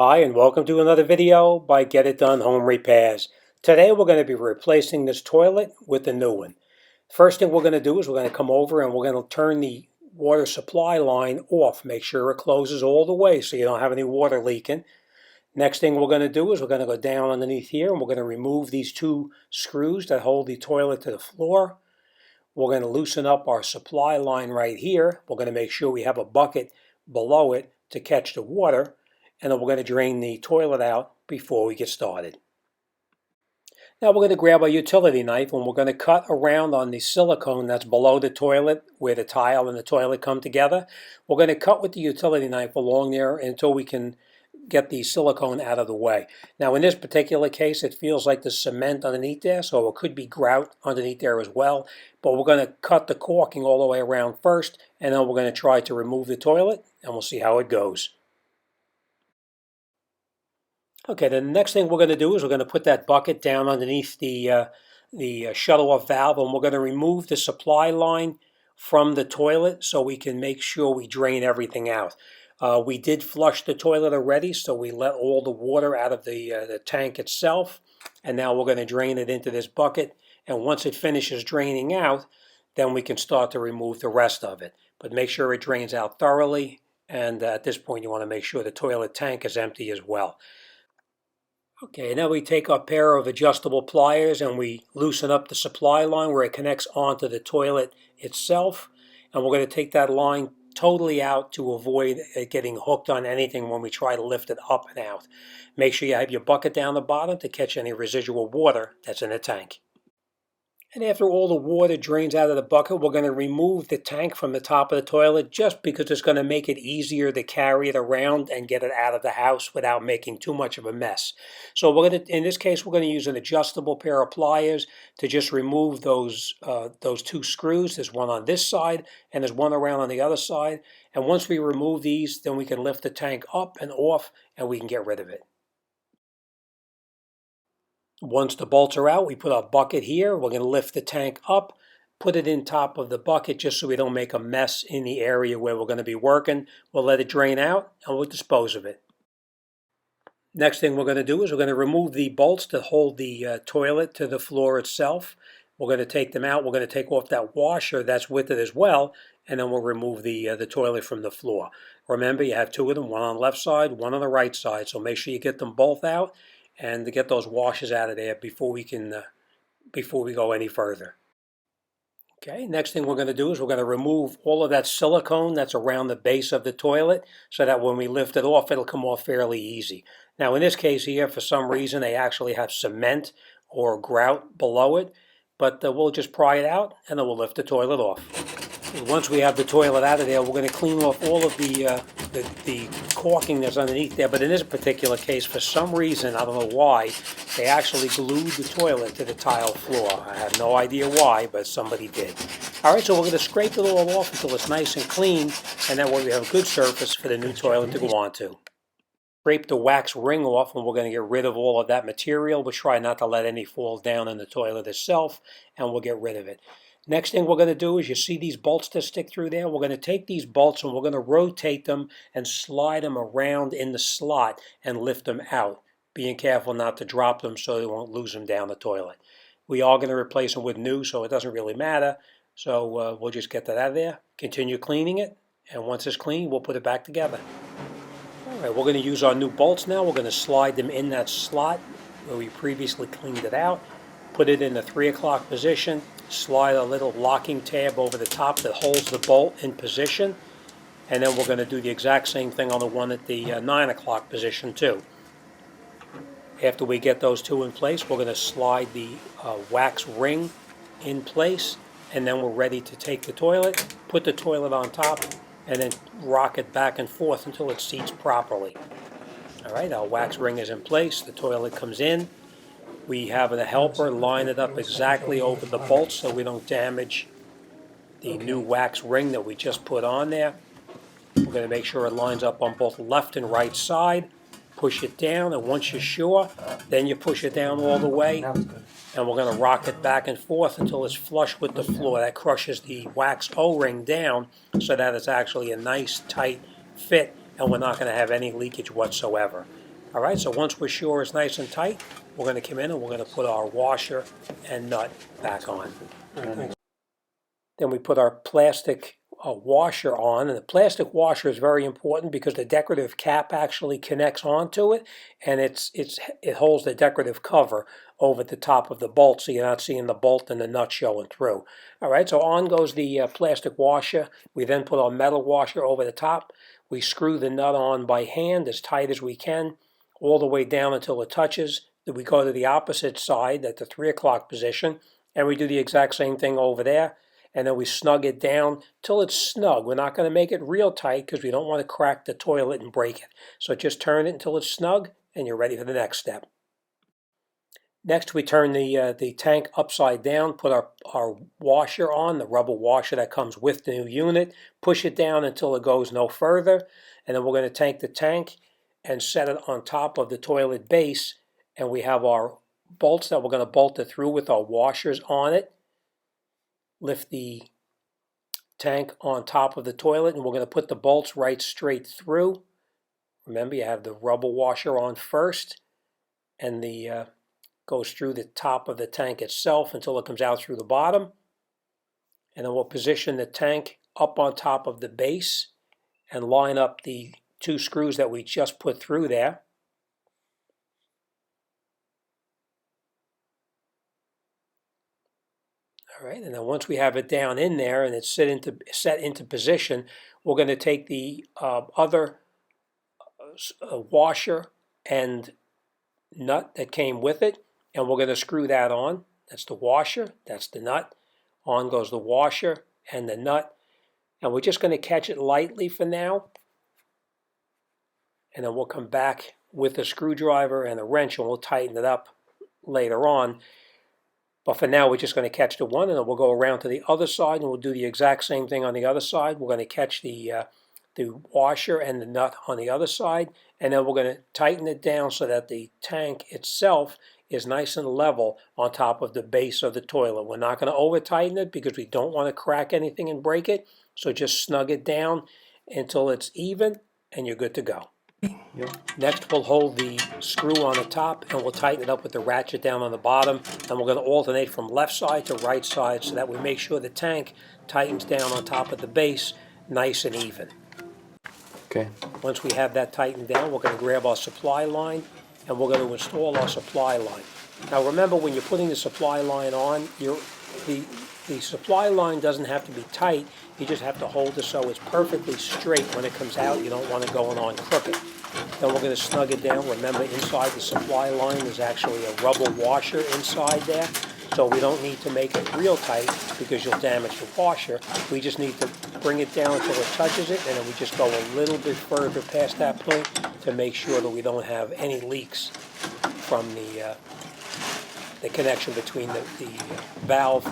Hi, and welcome to another video by Get It Done Home Repairs. Today we're going to be replacing this toilet with a new one. First thing we're going to do is we're going to come over and we're going to turn the water supply line off. Make sure it closes all the way so you don't have any water leaking. Next thing we're going to do is we're going to go down underneath here and we're going to remove these two screws that hold the toilet to the floor. We're going to loosen up our supply line right here. We're going to make sure we have a bucket below it to catch the water. And then we're going to drain the toilet out before we get started. Now we're going to grab our utility knife and we're going to cut around on the silicone that's below the toilet where the tile and the toilet come together. We're going to cut with the utility knife along there until we can get the silicone out of the way. Now in this particular case it feels like there's cement underneath there, so it could be grout underneath there as well. But we're going to cut the caulking all the way around first, and then we're going to try to remove the toilet and we'll see how it goes. Okay, the next thing we're going to do is we're going to put that bucket down underneath the shut-off valve, and we're going to remove the supply line from the toilet so we can make sure we drain everything out. We did flush the toilet already, so we let all the water out of the tank itself, and now we're going to drain it into this bucket, and once it finishes draining out, then we can start to remove the rest of it. But make sure it drains out thoroughly, and at this point you want to make sure the toilet tank is empty as well. Okay, now we take our pair of adjustable pliers and we loosen up the supply line where it connects onto the toilet itself. And we're going to take that line totally out to avoid it getting hooked on anything when we try to lift it up and out. Make sure you have your bucket down the bottom to catch any residual water that's in the tank. And after all the water drains out of the bucket, we're going to remove the tank from the top of the toilet just because it's going to make it easier to carry it around and get it out of the house without making too much of a mess. So in this case, we're going to use an adjustable pair of pliers to just remove those two screws. There's one on this side and there's one around on the other side. And once we remove these, then we can lift the tank up and off and we can get rid of it. Once the bolts are out, we put our bucket here. We're going to lift the tank up, put it in top of the bucket just so we don't make a mess in the area where we're going to be working. We'll let it drain out and we'll dispose of it. Next thing we're going to do is we're going to remove the bolts that hold the toilet to the floor itself. We're going to take them out. We're going to take off that washer that's with it as well, and then we'll remove the toilet from the floor. Remember, you have two of them, one on the left side, one on the right side, so make sure you get them both out and to get those washers out of there before we go any further. Okay, next thing we're going to do is we're going to remove all of that silicone that's around the base of the toilet so that when we lift it off, it'll come off fairly easy. Now in this case here, for some reason, they actually have cement or grout below it, but we'll just pry it out and then we'll lift the toilet off. Once we have the toilet out of there, we're going to clean off all of the caulking that's underneath there. But in this particular case, for some reason, I don't know why, they actually glued the toilet to the tile floor. I have no idea why, but somebody did. All right, so we're going to scrape it all off until it's nice and clean, and then we have a good surface for the new toilet to go onto. Scrape the wax ring off, and we're going to get rid of all of that material. We'll try not to let any fall down in the toilet itself, and we'll get rid of it. Next thing we're going to do is, you see these bolts that stick through there? We're going to take these bolts and we're going to rotate them and slide them around in the slot and lift them out, being careful not to drop them so they won't lose them down the toilet. We are going to replace them with new, so it doesn't really matter. So we'll just get that out of there, continue cleaning it, and once it's clean, we'll put it back together. All right, we're going to use our new bolts now. We're going to slide them in that slot where we previously cleaned it out, put it in the 3 o'clock position, slide a little locking tab over the top that holds the bolt in position, and then we're going to do the exact same thing on the one at the 9 o'clock position too. After we get those two in place, we're going to slide the wax ring in place, and then we're ready to take the toilet, put the toilet on top, and then rock it back and forth until it seats properly. All right, our wax ring is in place, the toilet comes in. We have a helper line it up exactly over the bolts so we don't damage the new wax ring that we just put on there. We're going to make sure it lines up on both left and right side. Push it down, and once you're sure, then you push it down all the way. And we're going to rock it back and forth until it's flush with the floor. That crushes the wax O-ring down so that it's actually a nice tight fit and we're not going to have any leakage whatsoever. All right, so once we're sure it's nice and tight, we're going to come in and we're going to put our washer and nut back on. Then we put our plastic washer on, and the plastic washer is very important because the decorative cap actually connects onto it, and it holds the decorative cover over the top of the bolt, so you're not seeing the bolt and the nut showing through. All right, so on goes the plastic washer. We then put our metal washer over the top. We screw the nut on by hand as tight as we can, all the way down until it touches. Then we go to the opposite side at the 3 o'clock position, and we do the exact same thing over there. And then we snug it down till it's snug. We're not going to make it real tight because we don't want to crack the toilet and break it. So just turn it until it's snug and you're ready for the next step. Next, we turn the tank upside down, put our washer on, the rubber washer that comes with the new unit, push it down until it goes no further, and then we're going to take the tank and set it on top of the toilet base, and we have our bolts that we're going to bolt it through with our washers on it. Lift the tank on top of the toilet, and we're going to put the bolts right straight through. Remember, you have the rubber washer on first, and the goes through the top of the tank itself until it comes out through the bottom. And then we'll position the tank up on top of the base and line up the 2 screws that we just put through there. All right, and then once we have it down in there and it's set into position, we're going to take the other washer and nut that came with it, and we're going to screw that on. That's the washer, that's the nut. On goes the washer and the nut, and we're just going to catch it lightly for now, and then we'll come back with a screwdriver and a wrench and we'll tighten it up later on. But for now, we're just going to catch the one, and then we'll go around to the other side, and we'll do the exact same thing on the other side. We're going to catch the washer and the nut on the other side, and then we're going to tighten it down so that the tank itself is nice and level on top of the base of the toilet. We're not going to over-tighten it because we don't want to crack anything and break it, so just snug it down until it's even, and you're good to go. Next, we'll hold the screw on the top and we'll tighten it up with the ratchet down on the bottom, and we're going to alternate from left side to right side so that we make sure the tank tightens down on top of the base nice and even. Okay. Once we have that tightened down, we're going to grab our supply line and we're going to install our supply line. Now remember, when you're putting the supply line on, the supply line doesn't have to be tight. You just have to hold it so it's perfectly straight when it comes out. You don't want it going on crooked. Then we're going to snug it down. Remember, inside the supply line is actually a rubber washer inside there. So we don't need to make it real tight because you'll damage the washer. We just need to bring it down until it touches it, and then we just go a little bit further past that point to make sure that we don't have any leaks from the connection between the valve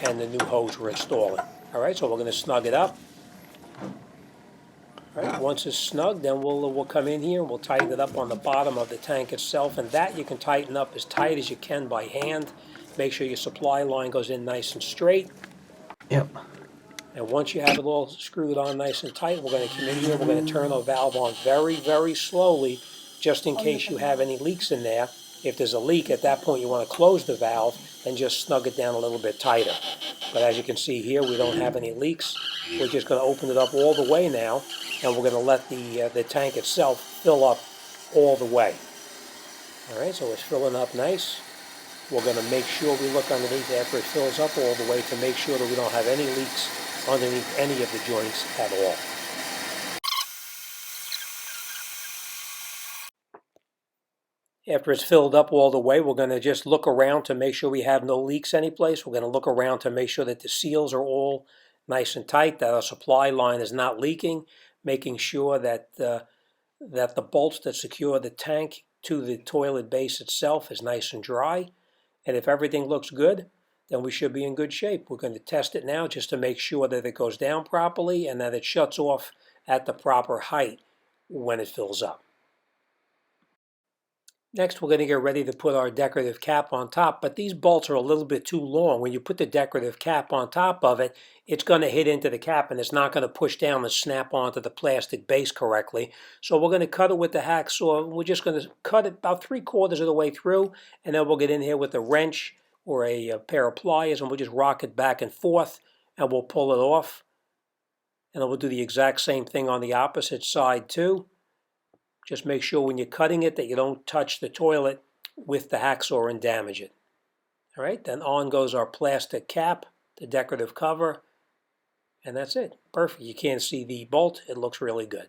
and the new hose we're installing. All right, so we're going to snug it up. All right, once it's snug, then we'll come in here and we'll tighten it up on the bottom of the tank itself, and that you can tighten up as tight as you can by hand. Make sure your supply line goes in nice and straight. Yep. And once you have it all screwed on nice and tight, we're going to come in here, we're going to turn our valve on very, very slowly, just in case you have any leaks in there. If there's a leak, at that point you want to close the valve and just snug it down a little bit tighter. But as you can see here, we don't have any leaks. We're just going to open it up all the way now, and we're going to let the tank itself fill up all the way. All right, so it's filling up nice. We're going to make sure we look underneath after it fills up all the way to make sure that we don't have any leaks underneath any of the joints at all. After it's filled up all the way, we're going to just look around to make sure we have no leaks anyplace. We're going to look around to make sure that the seals are all nice and tight, that our supply line is not leaking, making sure that the bolts that secure the tank to the toilet base itself is nice and dry. And if everything looks good, then we should be in good shape. We're going to test it now just to make sure that it goes down properly and that it shuts off at the proper height when it fills up. Next, we're going to get ready to put our decorative cap on top, but these bolts are a little bit too long. When you put the decorative cap on top of it, it's going to hit into the cap and it's not going to push down and snap onto the plastic base correctly. So we're going to cut it with the hacksaw. We're just going to cut it about 3/4 of the way through, and then we'll get in here with a wrench or a pair of pliers, and we'll just rock it back and forth, and we'll pull it off. And then we'll do the exact same thing on the opposite side too. Just make sure when you're cutting it that you don't touch the toilet with the hacksaw and damage it. All right, then on goes our plastic cap, the decorative cover, and that's it. Perfect. You can't see the bolt. It looks really good.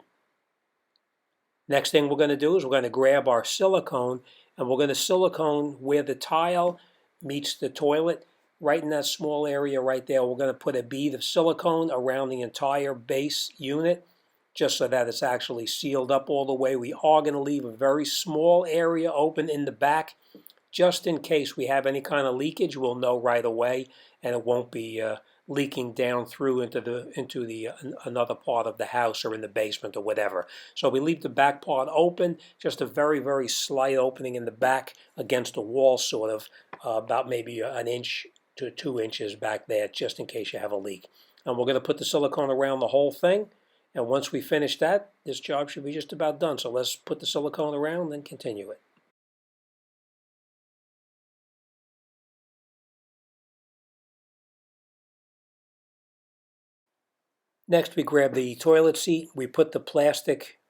Next thing we're going to do is we're going to grab our silicone, and we're going to silicone where the tile meets the toilet. Right in that small area right there, we're going to put a bead of silicone around the entire base unit, just so that it's actually sealed up all the way. We are going to leave a very small area open in the back, just in case we have any kind of leakage. We'll know right away, and it won't be leaking down through into another part of the house or in the basement or whatever. So we leave the back part open, just a very, very slight opening in the back against the wall, sort of about maybe an inch to 2 inches back there, just in case you have a leak. And we're going to put the silicone around the whole thing. And once we finish that, this job should be just about done. So let's put the silicone around and then continue it. Next, we grab the toilet seat. We put the plastic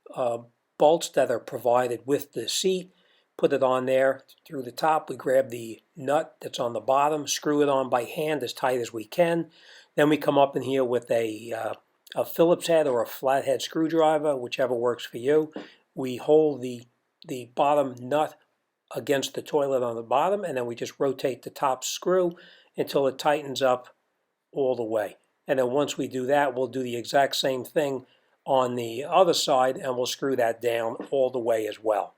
bolts that are provided with the seat, put it on there through the top. We grab the nut that's on the bottom, screw it on by hand as tight as we can. Then we come up in here with a Phillips head or a flathead screwdriver, whichever works for you. We hold the bottom nut against the toilet on the bottom, and then we just rotate the top screw until it tightens up all the way. And then once we do that, we'll do the exact same thing on the other side, and we'll screw that down all the way as well.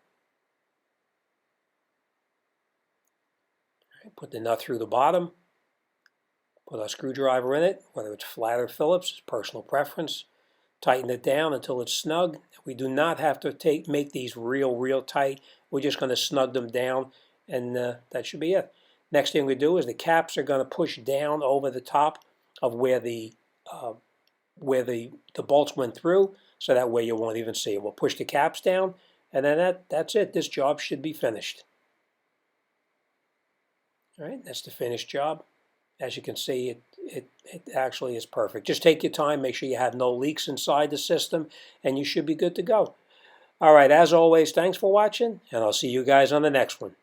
Put the nut through the bottom. Put our screwdriver in it, whether it's flat or Phillips, it's personal preference. Tighten it down until it's snug. We do not have to make these real tight. We're just going to snug them down, and that should be it. Next thing we do is the caps are going to push down over the top of where the bolts went through, so that way you won't even see it. We'll push the caps down, and then that's it. This job should be finished. All right, that's the finished job. As you can see, it actually is perfect. Just take your time, make sure you have no leaks inside the system, and you should be good to go. All right, as always, thanks for watching, and I'll see you guys on the next one.